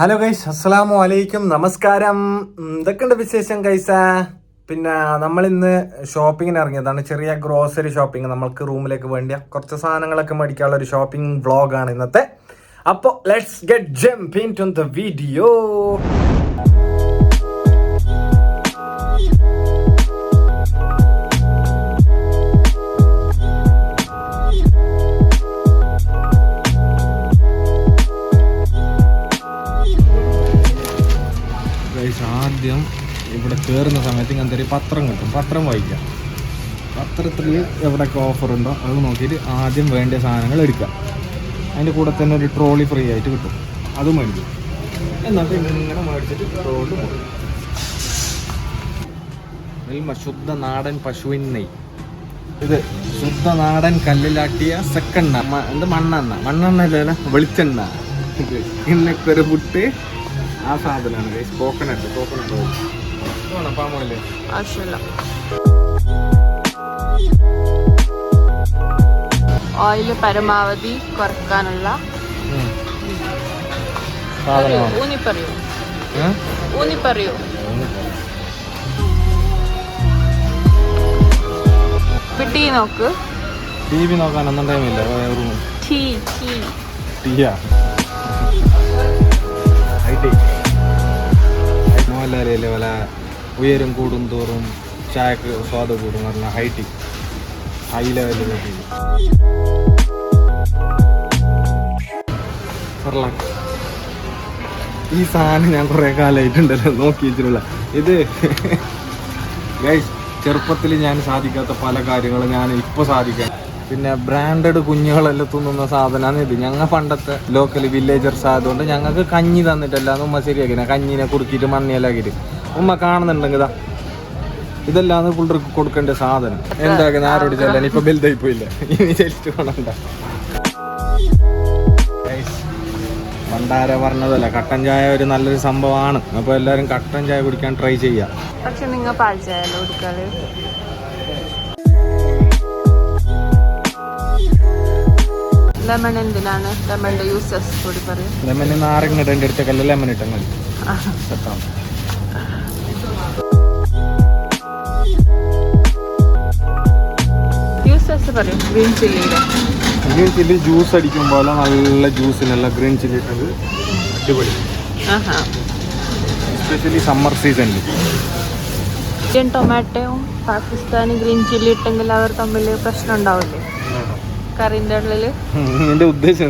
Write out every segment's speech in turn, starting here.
Hello guys, അസ്സലാമു അലൈക്കും, നമസ്കാരം. എന്തൊക്കെയുണ്ട് വിശേഷം ഗൈസാ? പിന്നെ നമ്മളിന്ന് ഷോപ്പിങ്ങിന് ഇറങ്ങിയതാണ്. ചെറിയ ഗ്രോസറി ഷോപ്പിംഗ്, നമ്മൾക്ക് റൂമിലേക്ക് വേണ്ടിയ കുറച്ച് സാധനങ്ങളൊക്കെ മേടിക്കാനുള്ള ഒരു ഷോപ്പിംഗ് വ്ളോഗാണ് ഇന്നത്തെ. അപ്പോൾ let's get jump into the video. ആദ്യം ഇവിടെ കയറുന്ന സമയത്ത് ഇങ്ങനത്തെ ഒരു പത്രം കിട്ടും. പത്രം വായിക്കാം. പത്രത്തിൽ എവിടെയൊക്കെ ഓഫറുണ്ടോ അത് നോക്കിയിട്ട് ആദ്യം വേണ്ട സാധനങ്ങൾ എടുക്കാം. അതിൻ്റെ കൂടെ തന്നെ ഒരു ട്രോളി ഫ്രീ ആയിട്ട് കിട്ടും, അതും മേടിക്കും. എന്നിട്ട് ഇങ്ങനെ മേടിച്ചിട്ട് റോഡ് പോകും. നെൽമ ശുദ്ധ നാടൻ പശുവിൻ നെയ്യ്. ഇത് ശുദ്ധ നാടൻ കല്ലിലാട്ടിയ സെക്കൻഡ് മണ്ണെണ്ണ അല്ല, വെളിച്ചെണ്ണ. ഇന്നൊക്കെ ഒരു പുട്ട് ആ സാധനമാണ് കോക്കനട്ട് ഓയിൽ. പാമോയില് ആവശ്യമില്ല. ഓയില് പരമാവധി കുറക്കാനുള്ള ഊന്നിപ്പറയൂ. ടി നോക്ക്. ടി വി നോക്കാനൊന്നും ടൈമില്ല. മോഹൻലാലല്ലേ പോലെ ഉയരം കൂടും തോറും ചായക്ക് സ്വാദ് കൂടും പറഞ്ഞാൽ ഹൈ ലെവലിൽ ഈ സാധനം ഞാൻ കുറേ കാലമായിട്ടുണ്ടല്ലോ നോക്കി വെച്ചിട്ടുള്ള. ഇത് ഗൈസ്, ചെറുപ്പത്തിൽ ഞാൻ സാധിക്കാത്ത പല കാര്യങ്ങളും ഞാൻ ഇപ്പോൾ സാധിക്കാം. പിന്നെ ബ്രാൻഡഡ് കുഞ്ഞുങ്ങളെല്ലാം തിന്നുന്ന സാധനമാണ് ഇത്. ഞങ്ങൾ പണ്ടത്തെ ലോക്കൽ വില്ലേജർസ് ആയതുകൊണ്ട് ഞങ്ങൾക്ക് കഞ്ഞി തന്നിട്ടല്ലാന്ന് ഉമ്മ ശരിയാക്കിനെ. കഞ്ഞിനെ കുറുക്കിയിട്ട് മണ്ണിയിലാക്കിയിട്ട് ഉമ്മ കാണുന്നുണ്ടെങ്കിൽ ഇതെല്ലാം പിള്ളേർക്ക് കൊടുക്കേണ്ട സാധനം. എന്താക്കുന്ന ആരോട് ചെല്ലാൻ ഇപ്പൊ വലുതായി പോയില്ല. ഇനി ചെലിച്ചിട്ട് വേണണ്ട. പണ്ടാര പറഞ്ഞതല്ല, കട്ടൻ ചായ ഒരു നല്ലൊരു സംഭവമാണ്. അപ്പോൾ എല്ലാവരും കട്ടൻ ചായ കുടിക്കാൻ ട്രൈ ചെയ്യാം. പക്ഷെ നിങ്ങൾ പാൽ ചായ കുടിക്കാറ്? ലെമൺ എന്തിനാണ്? ലെമണിന്റെ യൂസസ് കൂടി പറയും. ലെമൺ നാരങ്ങ ഇടേണ്ട അടുത്തേക്കല്ല ലെമൺ ഇട്ടാൽ മതി. യൂസസ് പറയും. ഗ്രീൻ ചില്ലി ജ്യൂസ് അടിക്കുമ്പോൾ നല്ല ജ്യൂസിനുള്ള ഗ്രീൻ ചില്ലി ഇട്ടത് അടിപൊളി. എസ്പെഷ്യലി സമ്മർ സീസണിൽ. ഇന്ത്യൻ ടൊമാറ്റോയും പാകിസ്ഥാനി ഗ്രീൻ ചില്ലി ഇട്ടെങ്കിൽ അവർ തമ്മിൽ പ്രശ്നം ഉണ്ടാവില്ലേ കറിന്റെ ഉള്ളില്? എന്റെ ഉദ്ദേശം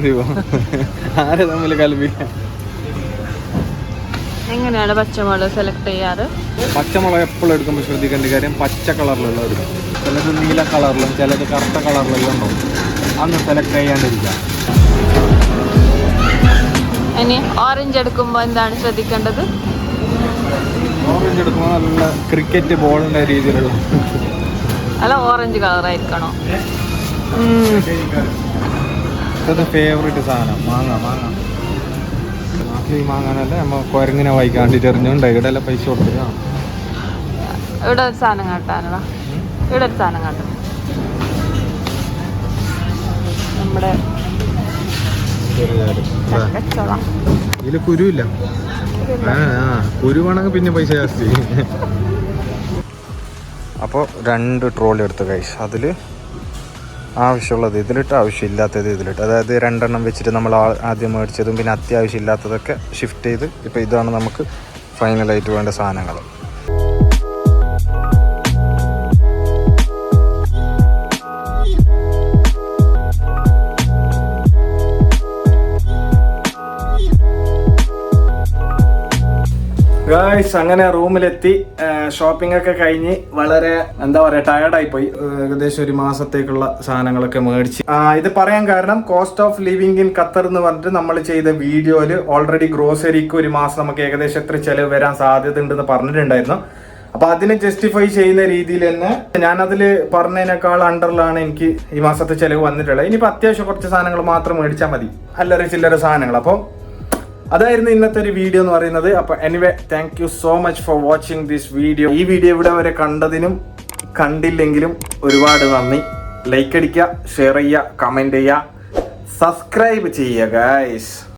ആരെ തമ്മിൽ കലപിക്കാം. എങ്ങനെയാണ് പച്ചമുളക് സെലക്ട് ചെയ്യാറ്? പച്ചമുളക് എപ്പോഴും എടുക്കുമ്പോൾ ശ്രദ്ധിക്കേണ്ട കാര്യം പച്ച കളറിലുള്ള എടുക്കും. ചിലത് നീല കളറിലും ചിലത് കറുത്ത കളറിലെല്ലാം ഉണ്ടാവും. അന്ന് സെലക്ട് ചെയ്യാണ്ടിരിക്കാം. ഇനി ഓറഞ്ച് എടുക്കുമ്പോൾ എന്താണ് ശ്രദ്ധിക്കേണ്ടത്? ഓറഞ്ച് എടുക്കുമ്പോൾ നല്ല ക്രിക്കറ്റ് ബോളിന്റെ രീതിയിലുള്ള അല്ല, ഓറഞ്ച് കളറായിരിക്കണോ? ഫേവറേറ്റ് സാധനം മാങ്ങ. നാട്ടിൽ മാങ്ങാനല്ല, നമ്മ കുരങ്ങിനെ വായിക്കാണ്ടിട്ട് എറിഞ്ഞുകൊണ്ട് ഇവിടെ എല്ലാം പൈസ കൊടുത്തില്ല. ഇവിടെ ഒരു സാധനം കാട്ടാനടാ. ഇവിടെ ഒരു സാധനം കാട്ടണം. നമ്മുടെ ഇതില് കുരുവില്ല. കുരുവാണെങ്കിൽ പിന്നെ പൈസ ജാസ്തി. അപ്പോൾ 2 ട്രോളി എടുത്തു ഗൈസ്. അതിൽ ആവശ്യമുള്ളത് ഇതിലിട്ട്, ആവശ്യമില്ലാത്തത് ഇതിലിട്ട്. അതായത് 2 എണ്ണം വെച്ചിട്ട് നമ്മൾ ആദ്യം മേടിച്ചതും പിന്നെ അത്യാവശ്യമില്ലാത്തതൊക്കെ ഷിഫ്റ്റ് ചെയ്ത് ഇപ്പോൾ ഇതാണ് നമുക്ക് ഫൈനലായിട്ട് വേണ്ട സാധനങ്ങൾ. ഗായ്സ്, അങ്ങനെ റൂമിലെത്തി. ഷോപ്പിംഗ് ഒക്കെ കഴിഞ്ഞ് വളരെ ടയർഡായി പോയി. ഏകദേശം 1 മാസത്തേക്കുള്ള സാധനങ്ങളൊക്കെ മേടിച്ച്. ഇത് പറയാൻ കാരണം cost of living in Qatar എന്ന് പറഞ്ഞിട്ട് നമ്മൾ ചെയ്ത വീഡിയോയിൽ ഓൾറെഡി ഗ്രോസറിക്ക് 1 മാസം നമുക്ക് ഏകദേശം എത്ര ചെലവ് വരാൻ സാധ്യത ഉണ്ടെന്ന് പറഞ്ഞിട്ടുണ്ടായിരുന്നു. അപ്പൊ അതിനെ ജസ്റ്റിഫൈ ചെയ്യുന്ന രീതിയിൽ തന്നെ ഞാനതിൽ പറഞ്ഞതിനേക്കാൾ അണ്ടറിലാണ് എനിക്ക് ഈ മാസത്തെ ചെലവ് വന്നിട്ടുള്ളത്. ഇനിയിപ്പോൾ അത്യാവശ്യം കുറച്ച് സാധനങ്ങൾ മാത്രം മേടിച്ചാൽ മതി, അല്ലറ ചില്ലറ സാധനങ്ങൾ. അപ്പം അതായിരുന്നു ഇന്നത്തെ ഒരു വീഡിയോ എന്ന് പറയുന്നത്. അപ്പോൾ anyway, thank you so much for watching this video. ഈ വീഡിയോ ഇവിടെ വരെ കണ്ടതിനും കണ്ടില്ലെങ്കിലും ഒരുപാട് നന്ദി. ലൈക്ക് അടിക്കുക, ഷെയർ ചെയ്യുക, കമൻറ്റ് ചെയ്യുക, സബ്സ്ക്രൈബ് ചെയ്യുക ഗൈസ്.